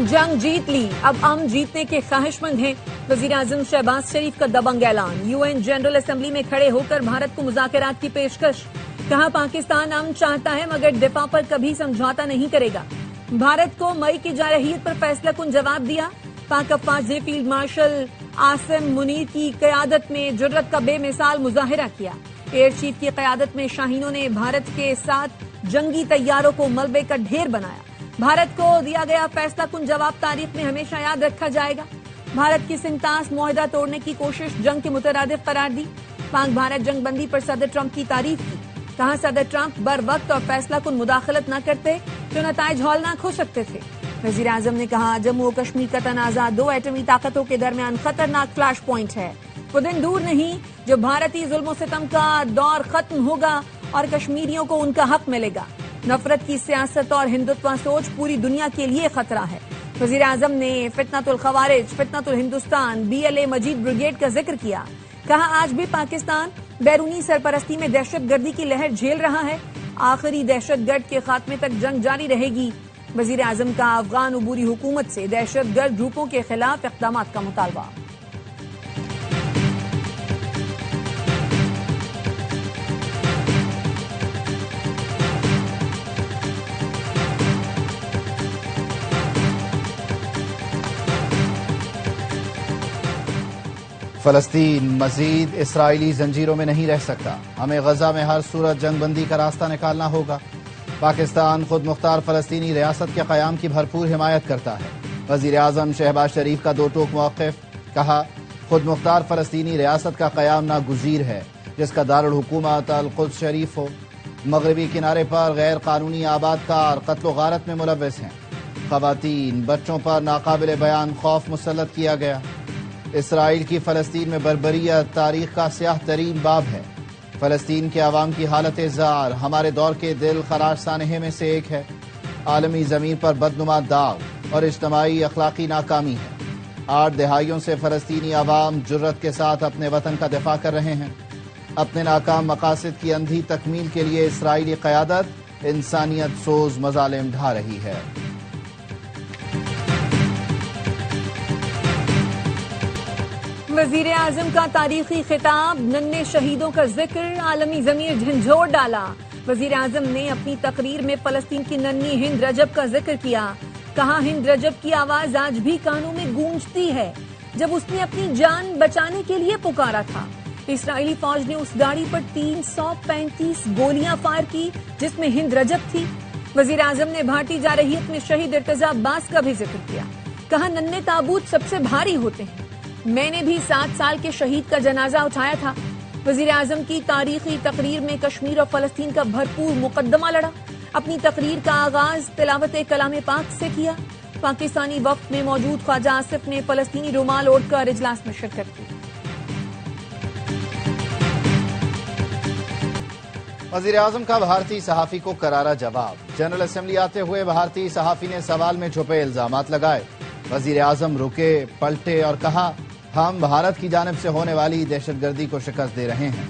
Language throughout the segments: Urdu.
جنگ جیت لی، اب ہم جیتنے کے خواہشمند ہیں، وزیر اعظم شہباز شریف کا دبنگ اعلان۔ UN جنرل اسمبلی میں کھڑے ہو کر بھارت کو مذاکرات کی پیشکش، کہا پاکستان امن چاہتا ہے مگر دفاع پر کبھی سمجھوتا نہیں کرے گا۔ بھارت کو مئی کی جارحیت پر فیصلہ کن جواب دیا، پاک افواج نے فیلڈ مارشل عاصم منیر کی قیادت میں جرت کا بے مثال مظاہرہ کیا۔ ایئر چیف کی قیادت میں شاہینوں نے بھارت کے ساتھ جنگی طیاروں کو ملبے کا ڈھیر بنایا۔ بھارت کو دیا گیا فیصلہ کن جواب تاریخ میں ہمیشہ یاد رکھا جائے گا۔ بھارت کی سنتاس معاہدہ توڑنے کی کوشش جنگ کے مترادف قرار دی، پاک بھارت جنگ بندی پر صدر ٹرمپ کی تعریف کی، کہا صدر ٹرمپ بر وقت اور فیصلہ کن مداخلت نہ کرتے تو نتائج ہولناک ہو سکتے تھے۔ وزیر اعظم نے کہا جموں و کشمیر کا تنازع دو ایٹمی طاقتوں کے درمیان خطرناک فلیش پوائنٹ ہے، وہ دن دور نہیں جو بھارتی ظلم و ستم کا دور ختم ہوگا اور کشمیریوں کو ان کا حق ملے گا۔ نفرت کی سیاست اور ہندوتوا سوچ پوری دنیا کے لیے خطرہ ہے۔ وزیر اعظم نے فتنۃ الخوارج، فتنۃ الہندوستان، BLA مجید بریگیڈ کا ذکر کیا، کہا آج بھی پاکستان بیرونی سرپرستی میں دہشت گردی کی لہر جھیل رہا ہے، آخری دہشت گرد کے خاتمے تک جنگ جاری رہے گی۔ وزیر اعظم کا افغان عبوری حکومت سے دہشت گرد گروپوں کے خلاف اقدامات کا مطالبہ۔ فلسطین مزید اسرائیلی زنجیروں میں نہیں رہ سکتا، ہمیں غزہ میں ہر صورت جنگ بندی کا راستہ نکالنا ہوگا۔ پاکستان خود مختار فلسطینی ریاست کے قیام کی بھرپور حمایت کرتا ہے۔ وزیر اعظم شہباز شریف کا دو ٹوک موقف، کہا خود مختار فلسطینی ریاست کا قیام ناگزیر ہے جس کا دارالحکومت القدس شریف ہو۔ مغربی کنارے پر غیر قانونی آباد کار قتل و غارت میں ملوث ہیں، خواتین بچوں پر ناقابل بیان خوف مسلط کیا گیا۔ اسرائیل کی فلسطین میں بربریت تاریخ کا سیاہ ترین باب ہے۔ فلسطین کے عوام کی حالت زار ہمارے دور کے دل خراش سانحے میں سے ایک ہے۔ عالمی زمین پر بدنما داغ اور اجتماعی اخلاقی ناکامی ہے۔ 8 دہائیوں سے فلسطینی عوام جرت کے ساتھ اپنے وطن کا دفاع کر رہے ہیں۔ اپنے ناکام مقاصد کی اندھی تکمیل کے لیے اسرائیلی قیادت انسانیت سوز مظالم ڈھا رہی ہے۔ وزیر اعظم کا تاریخی خطاب، ننھے شہیدوں کا ذکر، عالمی ضمیر جھنجھوڑ ڈالا۔ وزیر اعظم نے اپنی تقریر میں فلسطین کی ننھی ہند رجب کا ذکر کیا، کہا ہند رجب کی آواز آج بھی کانوں میں گونجتی ہے جب اس نے اپنی جان بچانے کے لیے پکارا تھا۔ اسرائیلی فوج نے اس گاڑی پر 335 گولیاں فائر کی جس میں ہند رجب تھی۔ وزیر اعظم نے بھارتی جارحیت میں شہید ارتضیٰ عباس کا بھی ذکر کیا، کہا ننھے تابوت سب سے بھاری ہوتے ہیں، میں نے بھی 7 سال کے شہید کا جنازہ اٹھایا تھا۔ وزیر اعظم کی تاریخی تقریر میں کشمیر اور فلسطین کا بھرپور مقدمہ لڑا۔ اپنی تقریر کا آغاز تلاوت کلام پاک سے کیا۔ پاکستانی وفد میں موجود خواجہ آصف نے فلسطینی رومال اوڑھ کر اجلاس میں شرکت کی۔ وزیر اعظم کا بھارتی صحافی کو کرارا جواب، جنرل اسمبلی آتے ہوئے بھارتی صحافی نے سوال میں چھپے الزامات لگائے۔ وزیر اعظم رکے، پلٹے اور کہا ہم بھارت کی جانب سے ہونے والی دہشت گردی کو شکست دے رہے ہیں۔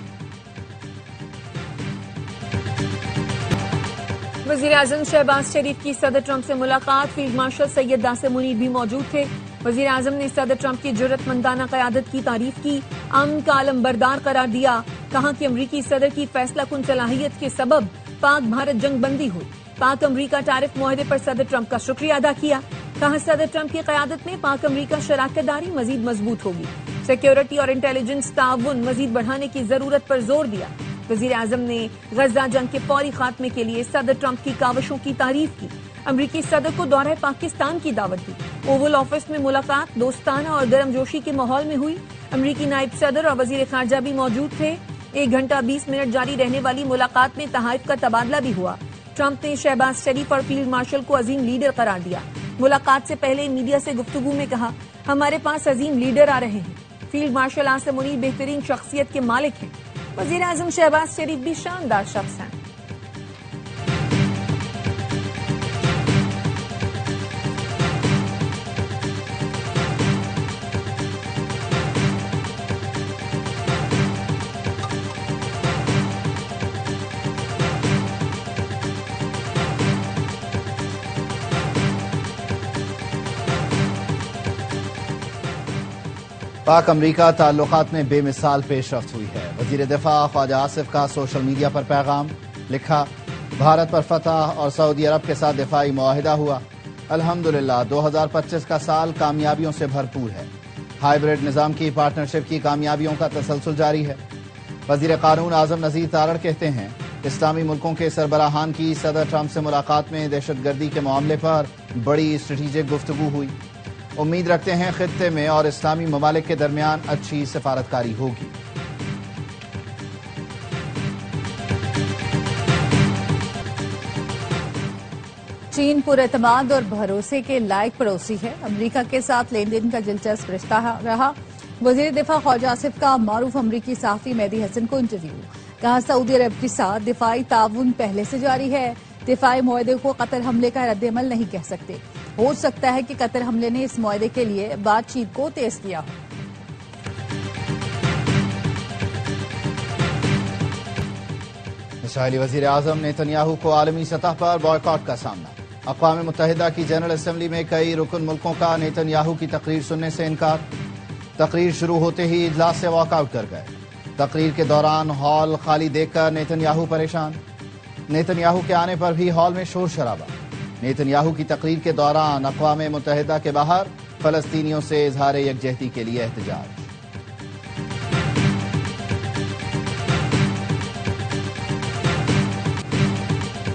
وزیر اعظم شہباز شریف کی صدر ٹرمپ سے ملاقات، فیلڈ مارشل سید عاصم منیر بھی موجود تھے۔ وزیر اعظم نے صدر ٹرمپ کی جرأت مندانہ قیادت کی تعریف کی، امن کا علم بردار قرار دیا، کہا کہ امریکی صدر کی فیصلہ کن صلاحیت کے سبب پاک بھارت جنگ بندی ہوئی۔ پاک امریکہ ٹیرف معاہدے پر صدر ٹرمپ کا شکریہ ادا کیا، کہا صدر ٹرمپ کی قیادت میں پاک امریکہ شراکت داری مزید مضبوط ہوگی، سیکیورٹی اور انٹیلیجنس تعاون مزید بڑھانے کی ضرورت پر زور دیا۔ وزیر اعظم نے غزہ جنگ کے فوری خاتمے کے لیے صدر ٹرمپ کی کاوشوں کی تعریف کی، امریکی صدر کو دورہ پاکستان کی دعوت دی۔ اوول آفس میں ملاقات دوستانہ اور گرم جوشی کے ماحول میں ہوئی، امریکی نائب صدر اور وزیر خارجہ بھی موجود تھے۔ 1 گھنٹہ 20 منٹ جاری رہنے والی ملاقات میں تحائف کا تبادلہ بھی ہوا۔ ٹرمپ نے شہباز شریف اور فیلڈ مارشل کو عظیم لیڈر قرار دیا۔ ملاقات سے پہلے میڈیا سے گفتگو میں کہا ہمارے پاس عظیم لیڈر آ رہے ہیں، فیلڈ مارشل عاصم منیر بہترین شخصیت کے مالک ہیں، وزیر اعظم شہباز شریف بھی شاندار شخص ہیں۔ پاک امریکہ تعلقات میں بے مثال پیش رفت ہوئی ہے۔ وزیر دفاع خواجہ آصف کا سوشل میڈیا پر پیغام لکھا، بھارت پر فتح اور سعودی عرب کے ساتھ دفاعی معاہدہ ہوا۔ الحمدللہ 2025 کا سال کامیابیوں سے بھرپور ہے۔ ہائیبرڈ نظام کی پارٹنرشپ کی کامیابیوں کا تسلسل جاری ہے۔ وزیر قانون اعظم نذیر تارڑ کہتے ہیں، اسلامی ملکوں کے سربراہان کی صدر ٹرمپ سے ملاقات میں دہشت گردی کے معاملے پر بڑی اسٹریٹجک گفتگو ہوئی۔ امید رکھتے ہیں خطے میں اور اسلامی ممالک کے درمیان اچھی سفارتکاری ہوگی۔ چین پر اعتماد اور بھروسے کے لائق پڑوسی ہے۔ امریکہ کے ساتھ لین دین کا دلچسپ رشتہ رہا۔ وزیر دفاع خواجہ آصف کا معروف امریکی صحافی مہدی حسن کو انٹرویو، کہا سعودی عرب کے ساتھ دفاعی تعاون پہلے سے جاری ہے۔ دفاعی معاہدے کو قطر حملے کا رد عمل نہیں کہہ سکتے۔ ہو سکتا ہے کہ قطر حملے نے اس معاہدے کے لیے بات چیت کو تیز کیا ہو۔ اسرائیلی وزیر اعظم نیتن کو عالمی سطح پر بائیکاٹ کا سامنا۔ اقوام متحدہ کی جنرل اسمبلی میں کئی رکن ملکوں کا نیتن کی تقریر سننے سے انکار۔ تقریر شروع ہوتے ہی اجلاس سے واک آؤٹ کر گئے۔ تقریر کے دوران ہال خالی دیکھ کر نیتن پریشان۔ نیتن کے آنے پر بھی ہال میں شور شرابہ۔ نیتن کی تقریر کے دوران اقوام متحدہ کے باہر فلسطینیوں سے اظہار یکجہتی کے لیے احتجاج۔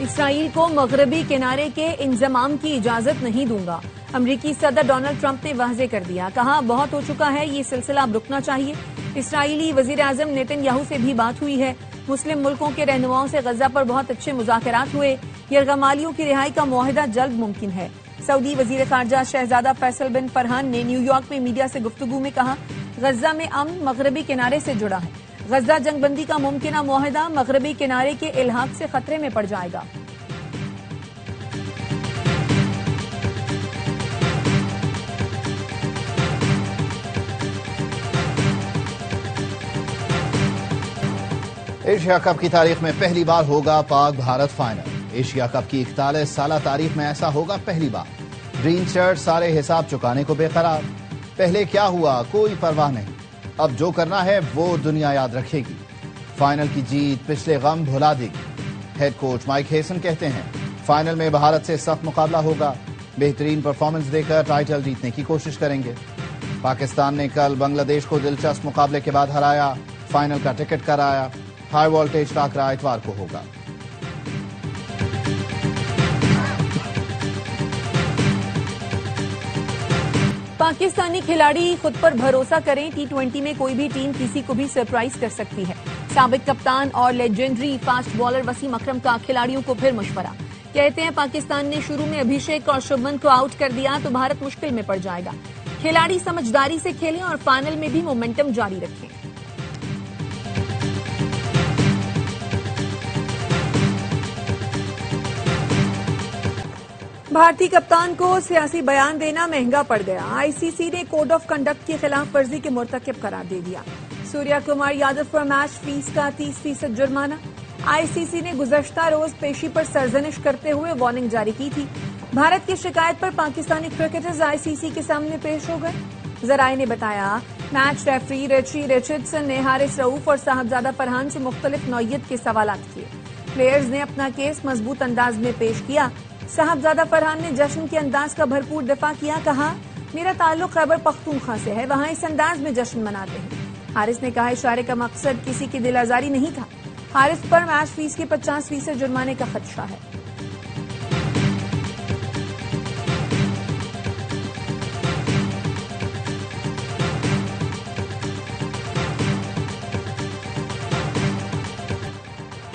اسرائیل کو مغربی کنارے کے انضمام کی اجازت نہیں دوں گا، امریکی صدر ڈونلڈ ٹرمپ نے واضح کر دیا۔ کہا بہت ہو چکا ہے، یہ سلسلہ اب رکنا چاہیے۔ اسرائیلی وزیر اعظم نیتن سے بھی بات ہوئی ہے۔ مسلم ملکوں کے رہنماؤں سے غزہ پر بہت اچھے مذاکرات ہوئے۔ یرغمالیوں کی رہائی کا معاہدہ جلد ممکن ہے۔ سعودی وزیر خارجہ شہزادہ فیصل بن فرحان نے نیو یارک میں میڈیا سے گفتگو میں کہا، غزہ میں امن مغربی کنارے سے جڑا ہے۔ غزہ جنگ بندی کا ممکنہ معاہدہ مغربی کنارے کے الحاق سے خطرے میں پڑ جائے گا۔ ایشیا کپ کی تاریخ میں پہلی بار ہوگا پاک بھارت فائنل۔ ایشیا کپ کی 41 سالہ تاریخ میں ایسا ہوگا پہلی بار۔ گرین شرٹ سارے حساب چکانے کو بے قرار۔ پہلے کیا ہوا کوئی پرواہ نہیں، اب جو کرنا ہے وہ دنیا یاد رکھے گی۔ فائنل کی جیت پچھلے غم بھلا دے گی۔ ہیڈ کوچ مائک ہیسن کہتے ہیں، فائنل میں بھارت سے سخت مقابلہ ہوگا، بہترین پرفارمنس دے کر ٹائٹل جیتنے کی کوشش کریں گے۔ پاکستان نے کل بنگلہ دیش کو دلچسپ مقابلے کے بعد ہرایا، فائنل کا ٹکٹ کرایا۔ ہائی وولٹیج ٹاکرا اتوار کو ہوگا۔ پاکستانی کھلاڑی خود پر بھروسہ کریں، T20 میں کوئی بھی ٹیم کسی کو بھی سرپرائز کر سکتی ہے۔ سابق کپتان اور لیجنڈری فاسٹ بالر وسیم اکرم کا کھلاڑیوں کو پھر مشورہ، کہتے ہیں پاکستان نے شروع میں ابھیشیک اور شبھمن کو آؤٹ کر دیا تو بھارت مشکل میں پڑ جائے گا۔ کھلاڑی سمجھداری سے کھیلیں اور فائنل میں بھی مومنٹم جاری رکھیں۔ بھارتی کپتان کو سیاسی بیان دینا مہنگا پڑ گیا۔ ICC نے کوڈ آف کنڈکٹ کی خلاف ورزی کے مرتکب قرار دے دیا۔ سوریا کمار یادو پر میچ فیس کا 30% جرمانہ۔ ICC نے گزشتہ روز پیشی پر سرزنش کرتے ہوئے وارننگ جاری کی تھی۔ بھارت کی شکایت پر پاکستانی کرکٹرز ICC کے سامنے پیش ہو گئے۔ ذرائع نے بتایا، میچ ریفری ریچی ریچرڈسن نے حارث رؤوف اور صاحبزادہ فرحان سے مختلف نوعیت کے سوالات کیے۔ پلیئرز نے اپنا کیس مضبوط انداز میں پیش کیا۔ صاحبزادہ فرحان نے جشن کے انداز کا بھرپور دفاع کیا، کہا میرا تعلق خیبر پختونخوا سے ہے، وہاں اس انداز میں جشن مناتے ہیں۔ حارث نے کہا اشارے کا مقصد کسی کی دل آزاری نہیں تھا۔ حارث پر میچ فیس کے 50% جرمانے کا خدشہ ہے۔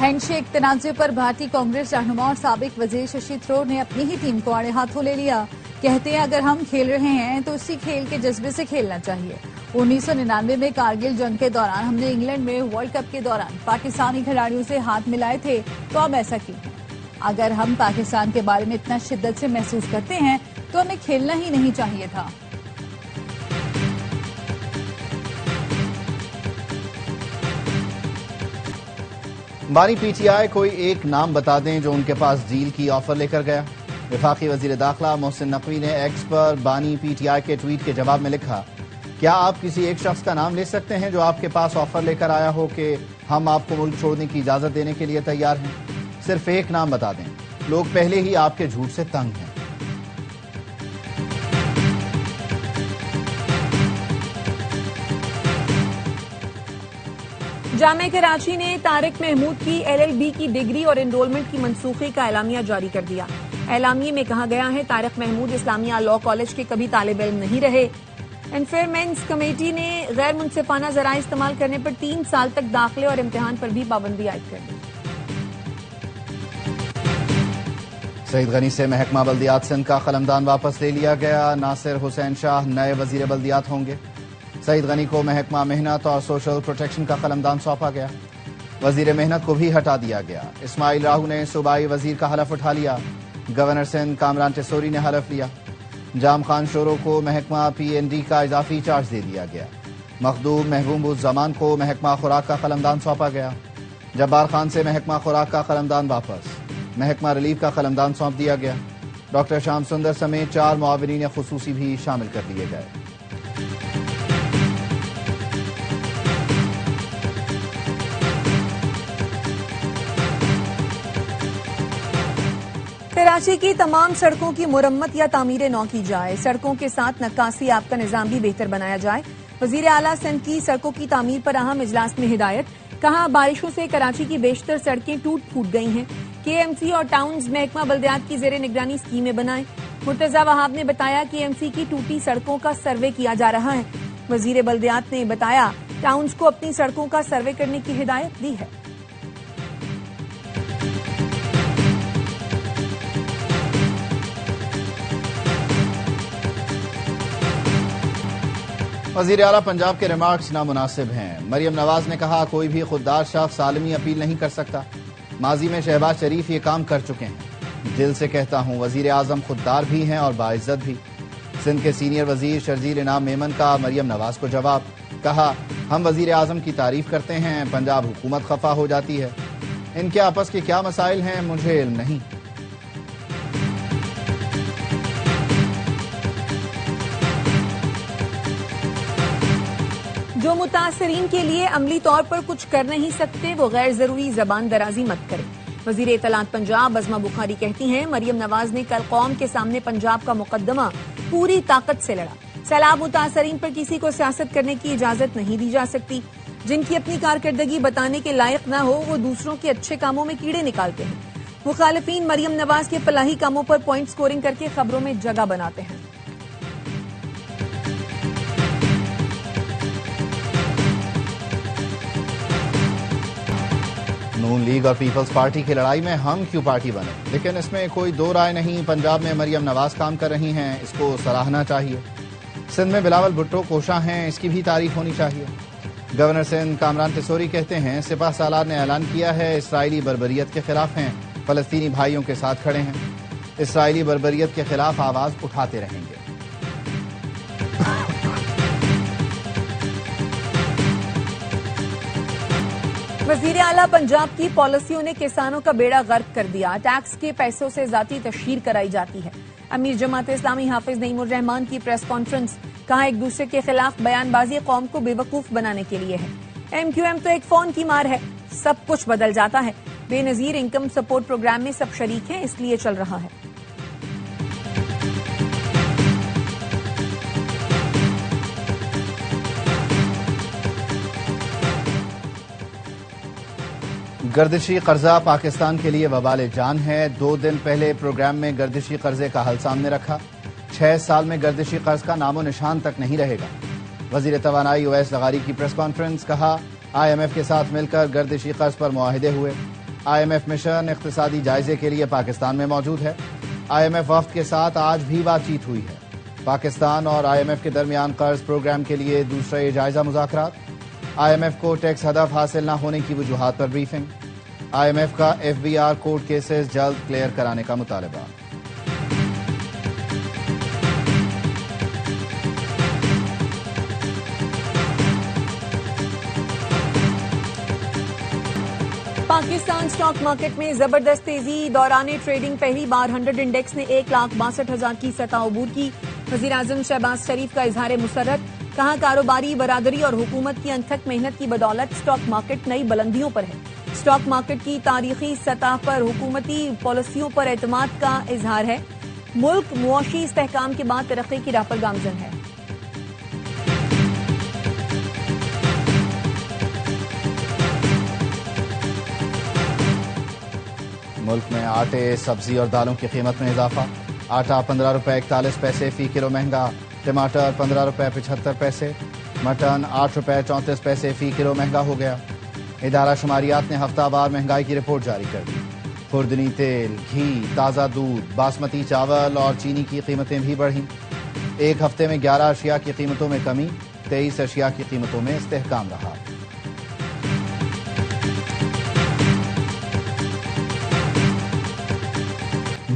ہینڈ شیک تنازع پر بھارتی کانگریس رہنما اور سابق وزیر ششی تھرور نے اپنی ہی ٹیم کو آڑے ہاتھوں لے لیا۔ کہتے ہیں اگر ہم کھیل رہے ہیں تو اسی کھیل کے جذبے سے کھیلنا چاہیے۔ 1999 میں کارگل جنگ کے دوران ہم نے انگلینڈ میں ورلڈ کپ کے دوران پاکستانی کھلاڑیوں سے ہاتھ ملائے تھے، تو اب ایسا کیوں ہے؟ اگر ہم پاکستان کے بارے میں اتنا شدت سے محسوس کرتے ہیں تو ہمیں کھیلنا ہی نہیں چاہیے تھا۔ بانی پی ٹی آئی کوئی ایک نام بتا دیں جو ان کے پاس ڈیل کی آفر لے کر گیا۔ وفاقی وزیر داخلہ محسن نقوی نے ایکس پر بانی پی ٹی آئی کے ٹویٹ کے جواب میں لکھا کیا آپ کسی ایک شخص کا نام لے سکتے ہیں جو آپ کے پاس آفر لے کر آیا ہو کہ ہم آپ کو ملک چھوڑنے کی اجازت دینے کے لیے تیار ہیں؟ صرف ایک نام بتا دیں. لوگ پہلے ہی آپ کے جھوٹ سے تنگ ہیں. جامعہ کراچی نے طارق محمود کی LLB کی ڈگری اور انرولمنٹ کی منسوخی کا اعلامیہ جاری کر دیا. اعلامیے میں کہا گیا ہے طارق محمود اسلامیہ لاء کالج کے کبھی طالب علم نہیں رہے. انفیئرمنٹس کمیٹی نے غیر منصفانہ ذرائع استعمال کرنے پر 3 سال تک داخلے اور امتحان پر بھی پابندی عائد کر دی. سعید غنی سے محکمہ بلدیات سندھ کا قلمدان واپس لے لیا گیا. ناصر حسین شاہ نئے وزیر بلدیات ہوں گے. سعید غنی کو محکمہ محنت اور سوشل پروٹیکشن کا قلمدان سونپا گیا. وزیر محنت کو بھی ہٹا دیا گیا. اسماعیل راہو نے صوبائی وزیر کا حلف اٹھا لیا. گورنر سندھ کامران ٹیسوری نے حلف لیا. جام خان شورو کو محکمہ PND کا اضافی چارج دے دیا گیا. مخدوم محبوب الزمان کو محکمہ خوراک کا قلمدان سونپا گیا. جبار خان سے محکمہ خوراک کا قلمدان واپس. محکمہ ریلیف کا قلمدان سونپ دیا گیا. ڈاکٹر شام سندر سمیت 4 معاونین خصوصی بھی شامل کر دیے گئے. کراچی کی تمام سڑکوں کی مرمت یا تعمیر نو کی جائے. سڑکوں کے ساتھ نکاسی آپ کا نظام بھی بہتر بنایا جائے. وزیر اعلیٰ سندھ کی سڑکوں کی تعمیر پر اہم اجلاس میں ہدایت. کہا بارشوں سے کراچی کی بیشتر سڑکیں ٹوٹ پھوٹ گئی ہیں. KMC اور ٹاؤنز محکمہ بلدیات کی زیر نگرانی اسکیمیں بنائیں. مرتضی وہاب نے بتایا KMC کی ٹوٹی سڑکوں کا سروے کیا جا رہا ہے. وزیر بلدیات نے بتایا ٹاؤنز کو اپنی سڑکوں کا سروے کرنے کی ہدایت دی ہے. وزیر اعلیٰ پنجاب کے ریمارکس نامناسب ہیں. مریم نواز نے کہا کوئی بھی خوددار شخص عالمی اپیل نہیں کر سکتا. ماضی میں شہباز شریف یہ کام کر چکے ہیں. دل سے کہتا ہوں وزیر اعظم خوددار بھی ہیں اور باعزت بھی. سندھ کے سینئر وزیر شرجیل انعام میمن کا مریم نواز کو جواب. کہا ہم وزیر اعظم کی تعریف کرتے ہیں پنجاب حکومت خفا ہو جاتی ہے. ان کے آپس کے کیا مسائل ہیں مجھے علم نہیں. جو متاثرین کے لیے عملی طور پر کچھ کر نہیں سکتے وہ غیر ضروری زبان درازی مت کریں. وزیر اطلاعات پنجاب عظمہ بخاری کہتی ہیں مریم نواز نے کل قوم کے سامنے پنجاب کا مقدمہ پوری طاقت سے لڑا. سیلاب متاثرین پر کسی کو سیاست کرنے کی اجازت نہیں دی جا سکتی. جن کی اپنی کارکردگی بتانے کے لائق نہ ہو وہ دوسروں کے اچھے کاموں میں کیڑے نکالتے ہیں. مخالفین مریم نواز کے فلاحی کاموں پر پوائنٹ سکورنگ کر کے خبروں میں جگہ بناتے ہیں. نون لیگ اور پیپلز پارٹی کی لڑائی میں ہم کیوں پارٹی بنے، لیکن اس میں کوئی دو رائے نہیں. پنجاب میں مریم نواز کام کر رہی ہیں، اس کو سراہنا چاہیے. سندھ میں بلاول بھٹو کوشاں ہیں، اس کی بھی تعریف ہونی چاہیے. گورنر سندھ کامران ٹیسوری کہتے ہیں سپاہ سالار نے اعلان کیا ہے اسرائیلی بربریت کے خلاف ہیں، فلسطینی بھائیوں کے ساتھ کھڑے ہیں. اسرائیلی بربریت کے خلاف آواز اٹھاتے رہیں گے. وزیر اعلیٰ پنجاب کی پالیسیوں نے کسانوں کا بیڑا غرق کر دیا. ٹیکس کے پیسوں سے ذاتی تشہیر کرائی جاتی ہے. امیر جماعت اسلامی حافظ نعیم الرحمان کی پریس کانفرنس. کہا ایک دوسرے کے خلاف بیان بازی قوم کو بے وقوف بنانے کے لیے ہے. MQM تو ایک فون کی مار ہے، سب کچھ بدل جاتا ہے. بے نظیر انکم سپورٹ پروگرام میں سب شریک ہیں، اس لیے چل رہا ہے. گردشی قرضہ پاکستان کے لیے وبال جان ہے. 2 دن پہلے پروگرام میں گردشی قرضے کا حل سامنے رکھا. 6 سال میں گردشی قرض کا نام و نشان تک نہیں رہے گا. وزیر توانائی اویس لغاری کی پریس کانفرنس. کہا IMF کے ساتھ مل کر گردشی قرض پر معاہدے ہوئے. IMF مشن اقتصادی جائزے کے لیے پاکستان میں موجود ہے. IMF وفد کے ساتھ آج بھی بات چیت ہوئی ہے. پاکستان اور IMF کے درمیان قرض پروگرام کے لیے دوسرے جائزہ مذاکرات. IMF کو ٹیکس ہدف حاصل نہ ہونے کی وجوہات پر بریفنگ. IMF کا FBR کورٹ کیسز جلد کلیئر کرانے کا مطالبہ. پاکستان سٹاک مارکیٹ میں زبردست تیزی. دوران ٹریڈنگ پہلی بار 100 انڈیکس نے 1,62,000 کی سطح عبور کی. وزیر اعظم شہباز شریف کا اظہار مسرت. کہا کاروباری برادری اور حکومت کی انتھک محنت کی بدولت اسٹاک مارکیٹ نئی بلندیوں پر ہے۔ اسٹاک مارکیٹ کی تاریخی سطح پر حکومتی پالیسیوں پر اعتماد کا اظہار ہے۔ ملک معاشی استحکام کے بعد ترقی کی راہ پر گامزن ہے۔ ملک میں آٹے، سبزی اور دالوں کی قیمت میں اضافہ۔ آٹا 15 روپے 41 پیسے فی کلو مہنگا، ٹماٹر 15 روپے 75 پیسے، مٹن 8 روپے 34 پیسے فی کلو مہنگا ہو گیا۔ ادارہ شماریات نے ہفتہ وار مہنگائی کی رپورٹ جاری کر دی۔ خوردنی تیل، گھی، تازہ دودھ، باسمتی چاول اور چینی کی قیمتیں بھی بڑھیں۔ ایک ہفتے میں 11 اشیاء کی قیمتوں میں کمی، 23 اشیاء کی قیمتوں میں استحکام رہا۔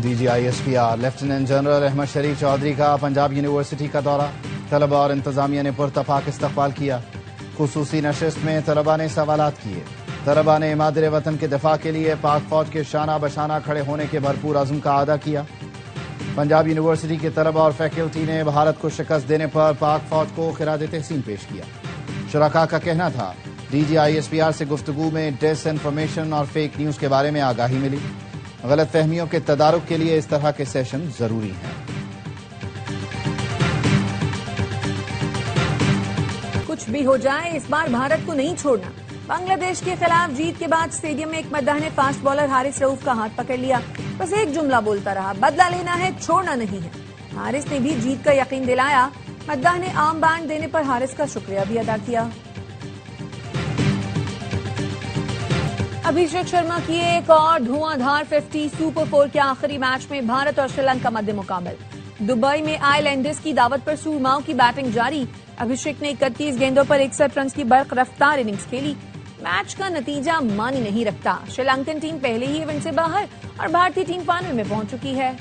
D G I S P R lieutenant general Ahmed Sharif Chaudhry کا پنجاب یونیورسٹی کا دورہ، طلباء اور انتظامیہ نے پرتپاک استقبال کیا۔ خصوصی نشست میں طلباء نے سوالات کیے۔ طلباء نے مادر وطن کے دفاع کے لیے پاک فوج کے شانہ بشانہ کھڑے ہونے کے بھرپور عزم کا اعادہ کیا۔ پنجاب یونیورسٹی کے طلباء اور فیکلٹی نے بھارت کو شکست دینے پر پاک فوج کو خراج تحسین پیش کیا۔ شرکاء کا کہنا تھا D G I S P R سے گفتگو میں ڈس انفارمیشن اور فیک نیوز کے بارے میں آگاہی ملی۔ غلط فہمیوں کے تدارک کے لیے اس طرح کے سیشن ضروری ہیں۔ کچھ بھی ہو جائے اس بار بھارت کو نہیں چھوڑنا۔ بنگلہ دیش کے خلاف جیت کے بعد اسٹیڈیم میں ایک مداح نے فاسٹ بالر حارث رؤف کا ہاتھ پکڑ لیا، بس ایک جملہ بولتا رہا، بدلہ لینا ہے، چھوڑنا نہیں ہے۔ حارث نے بھی جیت کا یقین دلایا۔ مداح نے آرم بینڈ دینے پر حارث کا شکریہ بھی ادا کیا۔ ابھیشیک شرما کی ایک اور دھواں دھار 50 سپر 4 کے آخری میچ میں بھارت اور سری لنکا مد مقابل۔ دبئی میں آئی لینڈرز کی دعوت پر سورماؤں کی بیٹنگ جاری۔ ابھیشیک نے 31 گیندوں پر 61 رنز کی برق رفتار اننگز کھیلی۔ میچ کا نتیجہ معنی نہیں رکھتا۔ شری لنکن ٹیم پہلے ہی ایونٹ سے باہر اور بھارتی ٹیم فائنل میں پہنچ چکی ہے۔